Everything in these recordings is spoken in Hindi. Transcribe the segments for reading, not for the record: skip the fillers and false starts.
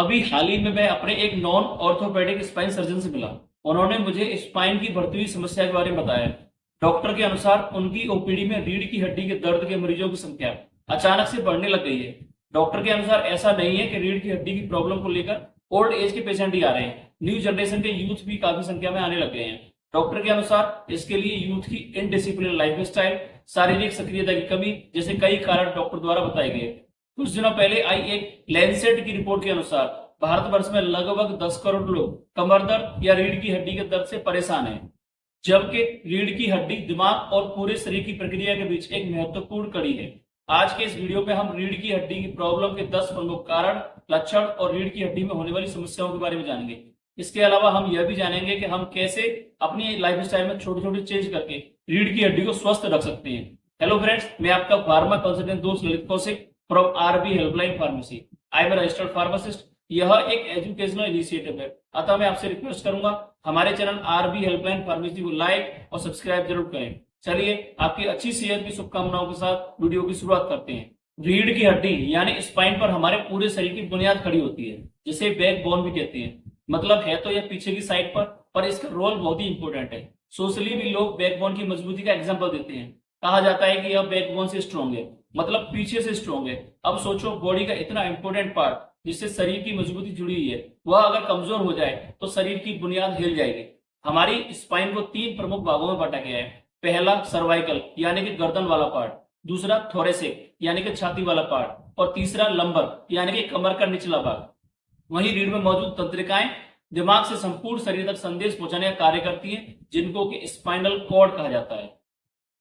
अभी हाल ही में मैं अपने एक नॉन ऑर्थोपेडिक स्पाइन सर्जन से मिला। उन्होंने मुझे स्पाइन की बढ़ती हुई समस्या के बारे में बताया। डॉक्टर के अनुसार उनकी ओपीडी में रीढ़ की हड्डी के दर्द के मरीजों की संख्या अचानक से बढ़ने लग गई है। डॉक्टर के अनुसार ऐसा नहीं है कि रीढ़ की हड्डी की प्रॉब्लम को लेकर ओल्ड एज के पेशेंट ही आ रहे हैं, न्यू जनरेशन के यूथ भी काफी संख्या में आने लग गए हैं। डॉक्टर के अनुसार इसके लिए यूथ की इनडिसिप्लिन लाइफ स्टाइल, शारीरिक सक्रियता की कमी जैसे कई कारण डॉक्टर द्वारा बताए गए। कुछ दिनों पहले आई एक लैंसेट की रिपोर्ट के अनुसार भारत वर्ष में लगभग 10 करोड़ लोग कमर दर्द या रीढ़ की हड्डी के दर्द से परेशान हैं, जबकि रीढ़ की हड्डी दिमाग और पूरे शरीर की प्रक्रिया के बीच एक महत्वपूर्ण कड़ी है। आज के इस वीडियो में हम रीढ़ की हड्डी की प्रॉब्लम के 10 प्रमुख कारण, लक्षण और रीढ़ की हड्डी में होने वाली समस्याओं के बारे में जानेंगे। इसके अलावा हम यह भी जानेंगे कि हम कैसे अपनी लाइफस्टाइल में छोटे छोटे चेंज करके रीढ़ की हड्डी को स्वस्थ रख सकते हैं। हेलो फ्रेंड्स, मैं आपका फार्मा कंसल्टेंट दोस्त Lalit Kaushik from RB helpline pharmacy. I am registered pharmacist. यह एक एजुकेशनल इनिशिएटिव है, अतः मैं आपसे रिक्वेस्ट करूंगा हमारे चैनल आरबी हेल्पलाइन फार्मेसी को लाइक और सब्सक्राइब जरूर करें। चलिए आपकी अच्छी सेहत की शुभकामनाओं के साथ वीडियो की शुरुआत करते हैं। रीढ़ की हड्डी यानी स्पाइन पर हमारे पूरे शरीर की बुनियाद खड़ी होती है, जिसे बैकबोन भी कहते हैं। मतलब है तो यह पीछे की साइड पर इसका रोल बहुत ही इंपॉर्टेंट है। सोशली भी लोग बैकबोन की मजबूती का एग्जांपल देते हैं। कहा जाता है कि यह बैकबोन से स्ट्रॉन्ग है, मतलब पीछे से स्ट्रॉन्ग है। अब सोचो, बॉडी का इतना इंपॉर्टेंट पार्ट जिससे शरीर की मजबूती जुड़ी हुई है, वह अगर कमजोर हो जाए तो शरीर की बुनियाद हिल जाएगी। हमारी स्पाइन को 3 प्रमुख भागों में बांटा गया है। पहला सर्वाइकल यानी कि गर्दन वाला पार्ट, दूसरा थोरेसिक यानी कि छाती वाला पार्ट और तीसरा लंबर यानी कि कमर का निचला भाग। वहीं रीढ़ में मौजूद तंत्रिकाएं दिमाग से संपूर्ण शरीर तक संदेश पहुंचाने का कार्य करती हैं, जिनको कि स्पाइनल कॉर्ड कहा जाता है।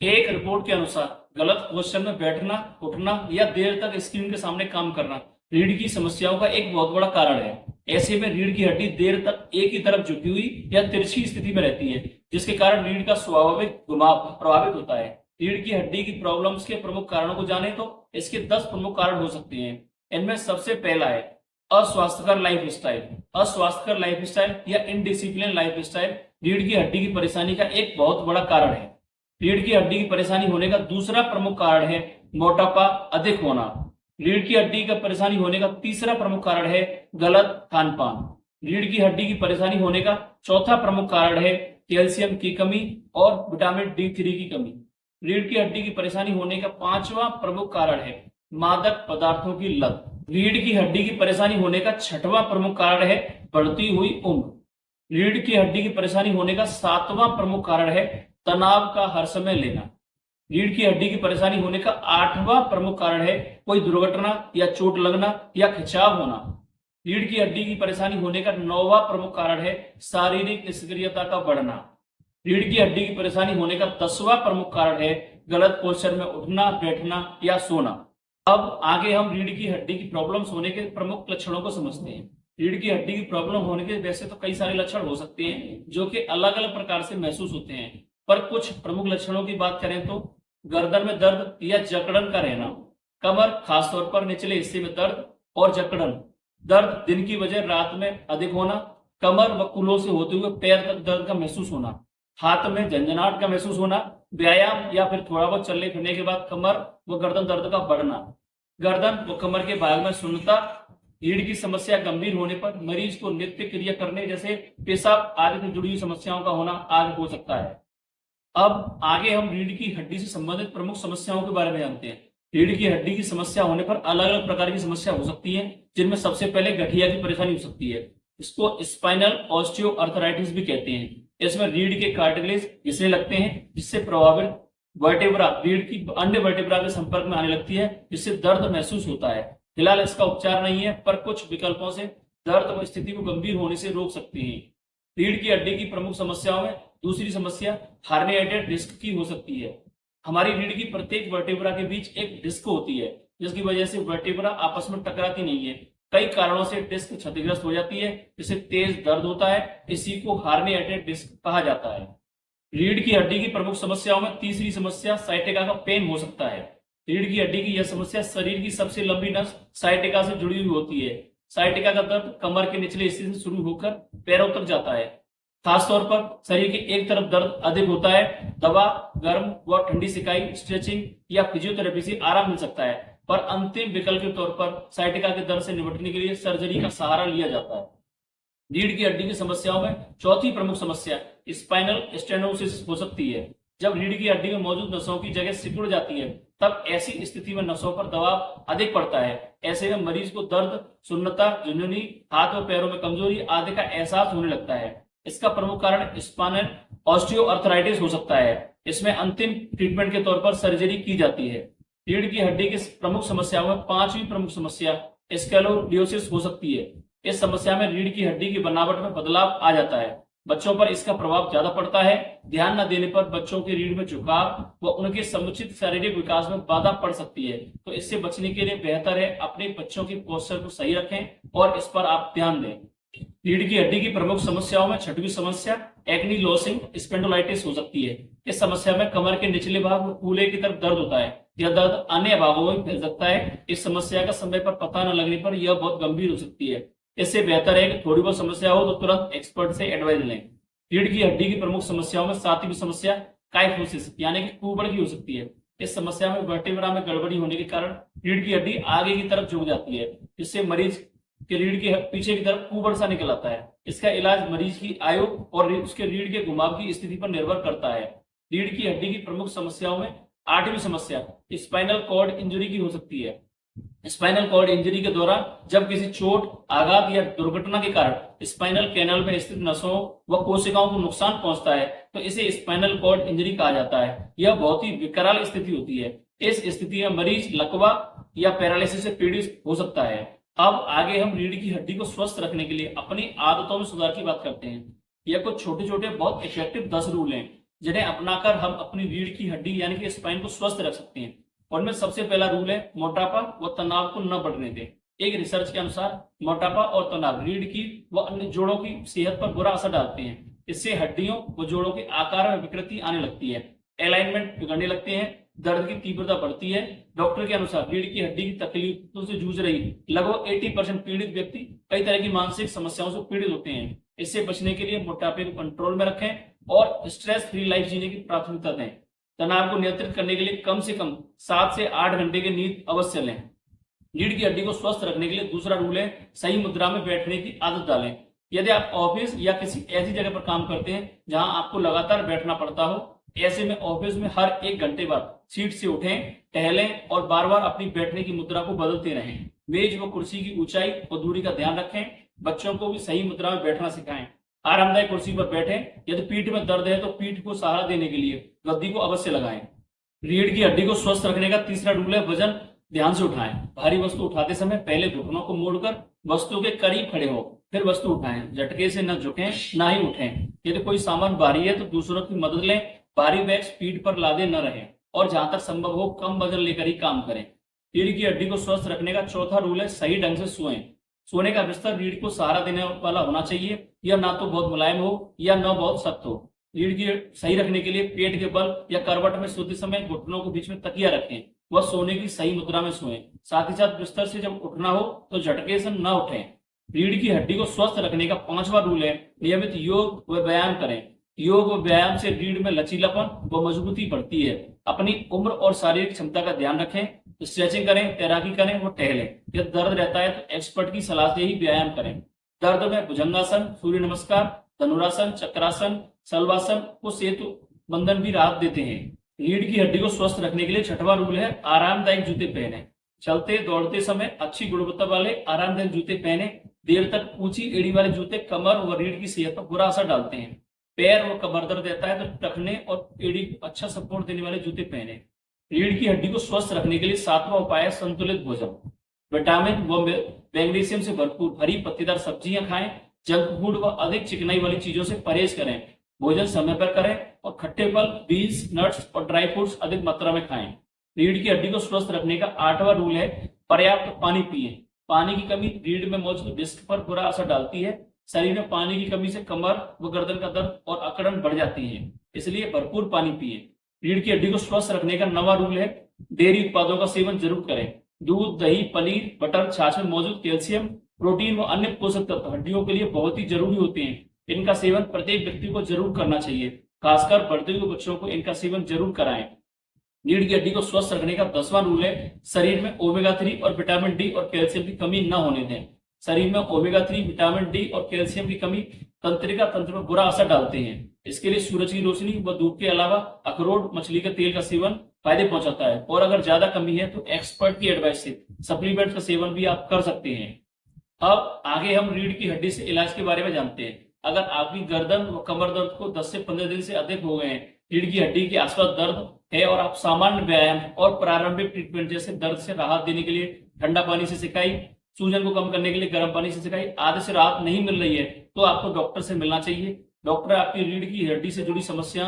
एक रिपोर्ट के अनुसार गलत पोस्चर में बैठना, उठना या देर तक स्क्रीन के सामने काम करना रीढ़ की समस्याओं का एक बहुत बड़ा कारण है। ऐसे में रीढ़ की हड्डी देर तक एक ही तरफ झुकी हुई या तिरछी स्थिति में रहती है, जिसके कारण रीढ़ का स्वाभाविक घुमाव प्रभावित होता है। रीढ़ की हड्डी की प्रॉब्लम्स के प्रमुख कारणों को जाने तो इसके 10 प्रमुख कारण हो सकते हैं। इनमें सबसे पहला है अस्वास्थ्यकर लाइफस्टाइल। अस्वास्थ्यकर लाइफस्टाइल या इनडिसिप्लिन लाइफस्टाइल रीढ़ की हड्डी की परेशानी का एक बहुत बड़ा कारण है। रीढ़ की हड्डी की परेशानी होने का दूसरा प्रमुख कारण है मोटापा अधिक होना। रीढ़ की हड्डी का परेशानी होने का तीसरा प्रमुख कारण है गलत खान पान। रीढ़ की हड्डी की परेशानी होने का चौथा प्रमुख कारण है कैल्शियम की कमी और विटामिन D3 की कमी। रीढ़ की हड्डी की परेशानी होने का पांचवा प्रमुख कारण है मादक पदार्थों की लत। रीढ़ की हड्डी की परेशानी होने का छठवां प्रमुख कारण है बढ़ती हुई उम्र। रीढ़ की हड्डी की परेशानी होने का सातवां प्रमुख कारण है तनाव का हर समय लेना। रीढ़ की हड्डी की परेशानी होने का आठवां प्रमुख कारण है कोई दुर्घटना या चोट लगना या खिंचाव होना। रीढ़ की हड्डी की परेशानी होने का 9वां प्रमुख कारण है शारीरिक निष्क्रियता का बढ़ना। रीढ़ की हड्डी की परेशानी होने का 10वां प्रमुख कारण है गलत पोस्चर में उठना, बैठना या सोना। अब आगे हम रीढ़ की हड्डी की प्रॉब्लम्स होने के प्रमुख लक्षणों को समझते हैं। रीढ़ की हड्डी की प्रॉब्लम होने के वैसे तो कई सारे लक्षण हो सकते हैं जो कि अलग अलग प्रकार से महसूस होते हैं, पर कुछ प्रमुख लक्षणों की बात करें तो गर्दन में दर्द या जकड़न का रहना, कमर खासतौर पर निचले हिस्से में दर्द और जकड़न, दर्द दिन की बजाय रात में अधिक होना, कमर व कूल्हों से होते हुए पैर तक दर्द का महसूस होना, हाथ में झंझनाहट का महसूस होना, व्यायाम या फिर थोड़ा बहुत चलने फिरने के बाद कमर व गर्दन दर्द का बढ़ना, गर्दन व कमर के भाग में शून्यता। रीढ़ की समस्या गंभीर होने पर मरीज को नित्य क्रिया करने जैसे पेशाब आदि से जुड़ी हुई समस्याओं का होना आदि हो सकता है। अब आगे हम रीढ़ की हड्डी से संबंधित प्रमुख समस्याओं के बारे में जानते हैं। रीढ़ की हड्डी की समस्या होने पर अलग अलग प्रकार की समस्या हो सकती है, जिनमें सबसे पहले गठिया की परेशानी हो सकती है। इसको स्पाइनल ऑस्टियोआर्थराइटिस भी कहते हैं। इसमें रीढ़ के कार्टिलेज घिसने लगते हैं, जिससे प्रभावित वर्टेब्रा रीढ़ की अन्य वर्टेब्रा के संपर्क में आने लगती है, जिससे दर्द महसूस होता है। फिलहाल इसका उपचार नहीं है, पर कुछ विकल्पों से दर्द व स्थिति को गंभीर होने से रोक सकते हैं। रीढ़ की हड्डी की प्रमुख समस्याओं में दूसरी समस्या हार्निएटेड डिस्क की हो सकती है। हमारी रीढ़ की प्रत्येक वर्टेब्रा के बीच एक डिस्क होती है, जिसकी वजह से वर्टेब्रा आपस में टकराती नहीं है। कई कारणों से डिस्क क्षतिग्रस्त हो जाती है, जिससे तेज दर्द होता है। इसी को हार्निएटेड डिस्क कहा जाता है। रीढ़ की हड्डी की प्रमुख समस्याओं में तीसरी समस्या साइटिका का पेन हो सकता है। रीढ़ की हड्डी की यह समस्या शरीर की सबसे लंबी नस साइटिका से जुड़ी हुई होती है। साइटिका का दर्द कमर के निचले हिस्से से शुरू होकर पैरों तक जाता है। खासतौर पर शरीर की एक तरफ दर्द अधिक होता है। दवा, गर्म व ठंडी सिकाई, स्ट्रेचिंग या फिजियोथेरेपी से आराम मिल सकता है। पर अंतिम विकल्प के तौर पर साइटिका के दर्द से निपटने के लिए सर्जरी का सहारा लिया जाता है। रीढ़ की हड्डी की समस्याओं में चौथी प्रमुख समस्या स्पाइनल स्टेनोसिस हो सकती है। जब रीढ़ की हड्डी में मौजूद नसों की जगह सिकुड़ जाती है, तब ऐसी स्थिति में नसों पर दबाव अधिक पड़ता है। ऐसे में मरीज को दर्द, सुन्नता, झुनझुनी, हाथ और पैरों में कमजोरी आदि का एहसास होने लगता है। इसका प्रमुख कारण स्पाइनल ऑस्टियोआर्थराइटिस हो सकता है। इसमें अंतिम ट्रीटमेंट के तौर पर सर्जरी की जाती है। रीढ़ की हड्डी की प्रमुख समस्याओं में पांचवी प्रमुख समस्या स्क्लेरोसिस हो सकती है। इस समस्या में रीढ़ की हड्डी की बनावट में बदलाव आ जाता है। बच्चों पर इसका प्रभाव ज्यादा पड़ता है। ध्यान न देने पर बच्चों की रीढ़ में झुकाव व उनके समुचित शारीरिक विकास में बाधा पड़ सकती है। तो इससे बचने के लिए बेहतर है अपने बच्चों की पोस्चर को सही रखें और इस पर आप ध्यान दें। रीढ़ की हड्डी की प्रमुख समस्याओं में छठवीं समस्या एग्नीलोसिंग स्पेंडोलाइटिस हो सकती है। इस समस्या में कमर के निचले भाग में कूल्हे की तरफ दर्द होता है। यह दर्द अन्य भागों में फैल सकता है। इस समस्या का समय पर पता न लगने पर यह बहुत गंभीर हो सकती है। इससे बेहतर है कि थोड़ी बहुत समस्या हो तो तुरंत एक्सपर्ट से एडवाइस लें। रीढ़ की हड्डी की प्रमुख समस्याओं में सातवीं समस्या काइफोसिस यानी कि कुबड़ की हो सकती है। इस समस्या में वर्टेब्रा में गड़बड़ी होने के कारण रीढ़ की हड्डी आगे की तरफ झुक जाती है, जिससे मरीज के रीढ़ के पीछे की तरफ कुबड़ सा निकल आता है। इसका इलाज मरीज की आयु और उसके रीढ़ के घुमाव की स्थिति पर निर्भर करता है। रीढ़ की हड्डी की प्रमुख समस्याओं में आठवीं समस्या स्पाइनल कॉर्ड इंजरी की हो सकती है। स्पाइनल कॉर्ड इंजरी के दौरान जब किसी चोट, आघात या दुर्घटना के कारण स्पाइनल कैनाल में स्थित नसों व कोशिकाओं को नुकसान पहुंचता है, तो इसे स्पाइनल कॉर्ड इंजरी कहा जाता है। यह बहुत ही विकराल स्थिति होती है। इस स्थिति में मरीज लकवा या पैरालिसिस से पीड़ित हो सकता है। अब आगे हम रीढ़ की हड्डी को स्वस्थ रखने के लिए अपनी आदतों में सुधार की बात करते हैं। यह कुछ छोटे छोटे बहुत इफेक्टिव 10 रूल हैं जिन्हें अपनाकर हम अपनी रीढ़ की हड्डी यानी कि स्पाइन को स्वस्थ रख सकते हैं। उनमें सबसे पहला रूल है मोटापा व तनाव को न बढ़ने दें। एक रिसर्च के अनुसार मोटापा और तनाव रीढ़ की व अन्य जोड़ों की सेहत पर बुरा असर डालते हैं। इससे हड्डियों व जोड़ों के आकार में विकृति आने लगती है, अलाइनमेंट बिगड़ने लगते हैं, दर्द की तीव्रता बढ़ती है। डॉक्टर के अनुसार रीढ़ की हड्डी की तकलीफों से जूझ रही लगभग 80% पीड़ित व्यक्ति कई तरह की मानसिक समस्याओं से पीड़ित होते हैं। इससे बचने के लिए मोटापे को कंट्रोल में रखें और स्ट्रेस फ्री लाइफ जीने की प्राथमिकता दें। तनाव को नियंत्रित करने के लिए कम से कम 7 से 8 घंटे की नींद अवश्य लें। रीढ़ की हड्डी को स्वस्थ रखने के लिए दूसरा रूल है सही मुद्रा में बैठने की आदत डालें। यदि आप ऑफिस या किसी ऐसी जगह पर काम करते हैं जहां आपको लगातार बैठना पड़ता हो, ऐसे में ऑफिस में हर 1 घंटे बाद सीट से उठें, टहलें और बार बार अपनी बैठने की मुद्रा को बदलते रहें। मेज व कुर्सी की ऊंचाई और दूरी का ध्यान रखें। बच्चों को भी सही मुद्रा में बैठना सिखाएं। आरामदायक कुर्सी पर बैठें। यदि पीठ में दर्द है तो पीठ को सहारा देने के लिए गद्दी को अवश्य लगाएं। रीढ़ की हड्डी को स्वस्थ रखने का तीसरा रूल है वजन ध्यान से उठाएं। भारी वस्तु उठाते समय पहले घुटनों को मोड़कर वस्तु के करीब खड़े हो, फिर वस्तु उठाएं। झटके से न झुकें न ही उठें। यदि कोई सामान भारी है तो दूसरों की मदद लें। भारी बैग्स पीठ पर लादे न रहें और जहां तक संभव हो कम वजन लेकर ही काम करें। रीढ़ की हड्डी को स्वस्थ रखने का चौथा रूल है सही ढंग से सोएं। सोने का बिस्तर रीढ़ को सहारा देने वाला होना चाहिए। यह ना तो बहुत मुलायम हो या न बहुत सख्त हो। रीढ़ की सही रखने के लिए पेट के बल या करवट में सोते समय घुटनों के बीच में तकिया रखें। वह सोने की सही मुद्रा में सोएं। साथ ही साथ बिस्तर से जब उठना हो तो झटके से न उठें। रीढ़ की हड्डी को स्वस्थ रखने का 5वां रूल है नियमित योग व व्यायाम करें। योग व व्यायाम से रीढ़ में लचीलापन व मजबूती बढ़ती है। अपनी उम्र और शारीरिक क्षमता का ध्यान रखें। स्ट्रेचिंग करें, तैराकी करें व टहलें। यदि दर्द रहता है तो एक्सपर्ट की सलाह से ही व्यायाम करें। दर्द में भुजंगासन, सूर्य नमस्कार, धनुरासन, चक्रासन, शलभासन को सेतु बंधन भी राहत देते हैं। रीढ़ की हड्डी को स्वस्थ रखने के लिए 6वां रूल है आरामदायक जूते पहने। चलते दौड़ते समय अच्छी गुणवत्ता वाले आरामदायक जूते पहने। देर तक ऊंची एड़ी वाले जूते कमर व रीढ़ की सेहत पर बुरा असर डालते हैं। पैर व कमर दर्द रहता है तो टखने और एड़ी को अच्छा सपोर्ट देने वाले जूते पहने। रीढ़ की हड्डी को स्वस्थ रखने के लिए 7वां उपाय है संतुलित भोजन। विटामिन व मैग्नीशियम से भरपूर हरी पत्तेदार सब्जियां खाएं। जंक फूड व अधिक चिकनाई वाली चीजों से परहेज करें। भोजन समय पर करें और खट्टे फल, बीन्स, नट्स और ड्राई फ्रूट्स अधिक मात्रा में खाएं। रीढ़ की हड्डी को स्वस्थ रखने का 8वां रूल है पर्याप्त पानी पिएं। पानी की कमी रीढ़ में मौजूद डिस्क पर बुरा असर डालती है। शरीर में पानी की कमी से कमर व गर्दन का दर्द और अकड़न बढ़ जाती है, इसलिए भरपूर पानी पिएं। रीढ़ की हड्डी को स्वस्थ रखने का 9वां रूल है डेयरी उत्पादों का सेवन जरूर करें। दूध, दही, पनीर, बटर, छाछ में मौजूद कैल्शियम, प्रोटीन व अन्य पोषक तत्व हड्डियों के लिए बहुत ही जरूरी होते हैं। इनका सेवन प्रत्येक व्यक्ति को जरूर करना चाहिए। खासकर बढ़ते हुए बच्चों को इनका सेवन जरूर कराएं। रीढ़ की हड्डी को स्वस्थ रखने का 10वां रूल है, शरीर में ओमेगा 3 और विटामिन डी और कैल्शियम की कमी न होने दें। शरीर में ओमेगा 3, विटामिन डी और कैल्शियम की कमी तंत्रिका तंत्र पर बुरा असर डालते हैं। इसके लिए सूरज की रोशनी व धूप के अलावा अखरोट, मछली के तेल का सेवन फायदे पहुंचाता है। और अगर ज्यादा कमी है तो एक्सपर्ट की एडवाइस से सप्लीमेंट का सेवन भी आप कर सकते हैं। अब आगे हम रीढ़ की हड्डी से इलाज के बारे में जानते हैं। अगर आपकी गर्दन व कमर दर्द को 10 से 15 दिन से अधिक हो गए हैं, रीढ़ की हड्डी के आसपास दर्द है और आप सामान्य व्यायाम और प्रारंभिक ट्रीटमेंट जैसे दर्द से राहत देने के लिए ठंडा पानी से सिकाई, सूजन को कम करने के लिए गर्म पानी से सिकाई आदि से राहत नहीं मिल रही है तो आपको डॉक्टर से मिलना चाहिए। डॉक्टर आपकी रीढ़ की हड्डी से जुड़ी समस्या,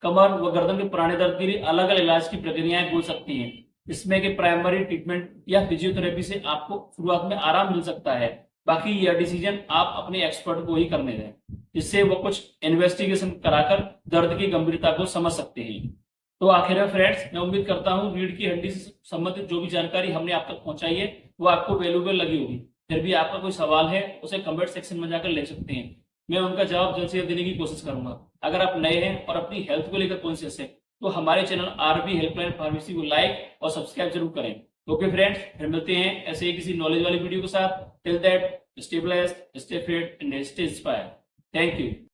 कमर व गर्दन के पुराने दर्द के लिए अलग अलग इलाज की प्रक्रियाएं बोल सकती हैं। इसमें कि प्राइमरी ट्रीटमेंट या फिजियोथेरेपी से आपको शुरुआत में आराम मिल सकता है, बाकी यह डिसीजन आप अपने एक्सपर्ट को ही करने दें, जिससे वो कुछ इन्वेस्टिगेशन कराकर दर्द की गंभीरता को समझ सकते हैं। तो आखिर में फ्रेंड्स, मैं उम्मीद करता हूँ रीढ़ की हड्डी से संबंधित जो भी जानकारी हमने आप तक पहुंचाई है वो आपको वैल्यूएबल लगी होगी। फिर भी आपका कोई सवाल है उसे कमेंट सेक्शन में जाकर ले सकते हैं, मैं उनका जवाब जल्द से जल्द देने की कोशिश करूंगा। अगर आप नए हैं और अपनी हेल्थ को लेकर कॉन्शियस है तो हमारे चैनल आरबी हेल्पलाइन फार्मेसी को लाइक और सब्सक्राइब जरूर करें। ओके फ्रेंड्स, फिर मिलते हैं ऐसे ही किसी नॉलेज वाली वीडियो के साथ। Till that, stay blessed, stay fit and stay inspired. Thank you.